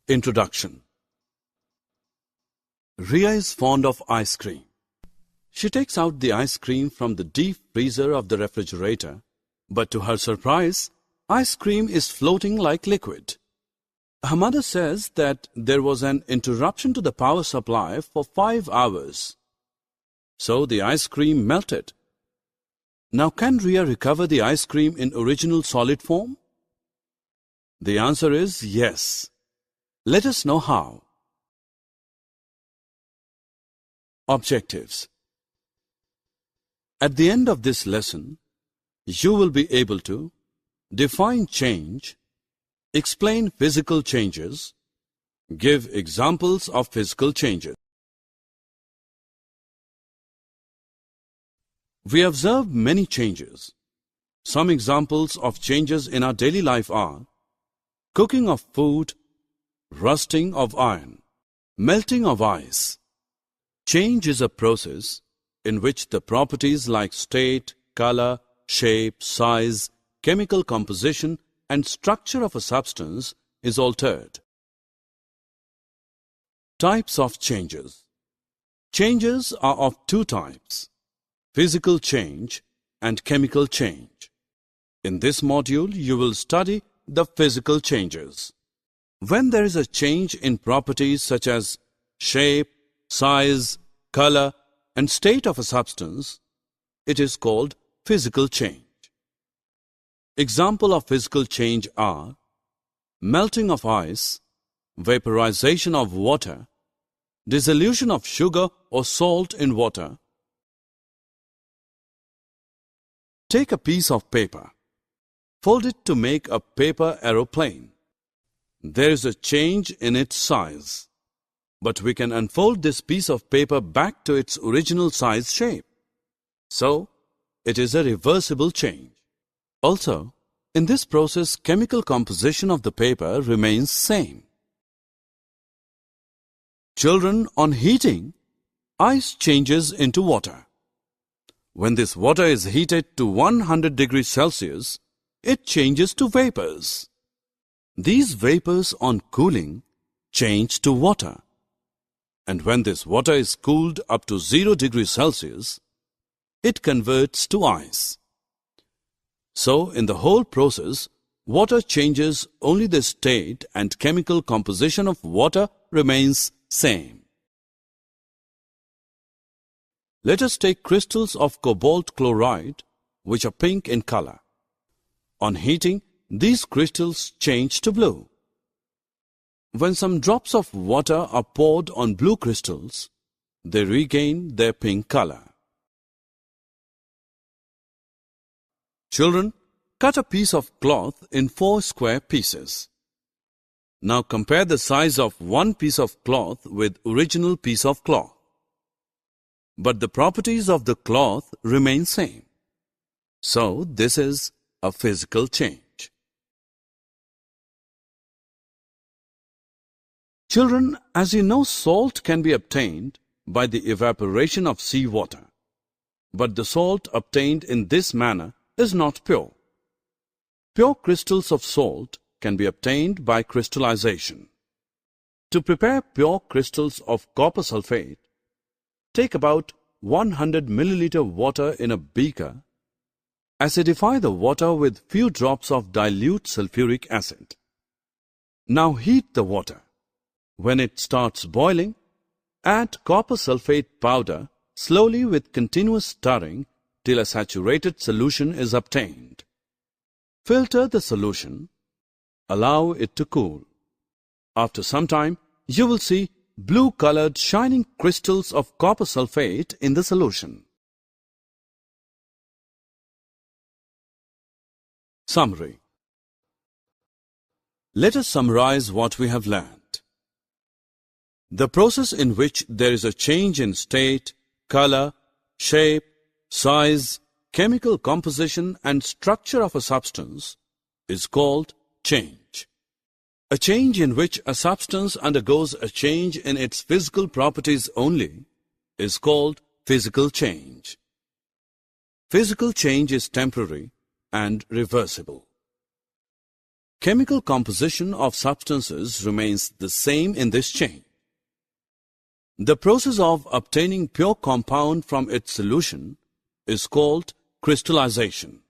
Introduction. Ria is fond of ice cream. She takes out the ice cream from the deep freezer of the refrigerator, but to her surprise, ice cream is floating like liquid. Her mother says that there was an interruption to the power supply for 5 hours. So the ice cream melted. Now can Ria recover the ice cream in original solid form? The answer is yes. Let us know how. Objectives. At the end of this lesson, you will be able to define change, explain physical changes, give examples of physical changes. We observe many changes. Some examples of changes in our daily life are cooking of food, rusting of iron, melting of ice. Change is a process in which the properties like state, color, shape, size, chemical composition, and structure of a substance is altered. Types of changes. Changes are of two types: physical change and chemical change. In this module, you will study the physical changes. When there is a change in properties such as shape, size, color, and state of a substance, it is called physical change. Example of physical change are melting of ice, vaporization of water, dissolution of sugar or salt in water. Take a piece of paper. Fold it to make a paper aeroplane. There is a change in its size, but we can unfold this piece of paper back to its original size shape. So, it is a reversible change. Also, in this process, chemical composition of the paper remains same. Children, on heating, ice changes into water. When this water is heated to 100 degrees Celsius, it changes to vapors. These vapors on cooling change to water. And when this water is cooled up to 0 degrees Celsius, it converts to ice. So, in the whole process, water changes, only the state and chemical composition of water remains same. Let us take crystals of cobalt chloride, which are pink in color. On heating, these crystals change to blue. When some drops of water are poured on blue crystals, they regain their pink color. Children, cut a piece of cloth in 4 square pieces. Now compare the size of one piece of cloth with original piece of cloth. But the properties of the cloth remain same. So this is a physical change. Children, as you know, salt can be obtained by the evaporation of seawater. But the salt obtained in this manner is not pure. Pure crystals of salt can be obtained by crystallization. To prepare pure crystals of copper sulfate, take about 100 milliliter water in a beaker. Acidify the water with few drops of dilute sulfuric acid. Now heat the water. When it starts boiling, add copper sulfate powder slowly with continuous stirring till a saturated solution is obtained. Filter the solution. Allow it to cool. After some time, you will see blue-colored shining crystals of copper sulfate in the solution. Summary. Let us summarize what we have learned. The process in which there is a change in state, color, shape, size, chemical composition and structure of a substance is called change. A change in which a substance undergoes a change in its physical properties only is called physical change. Physical change is temporary and reversible. Chemical composition of substances remains the same in this chain. The process of obtaining pure compound from its solution is called crystallization.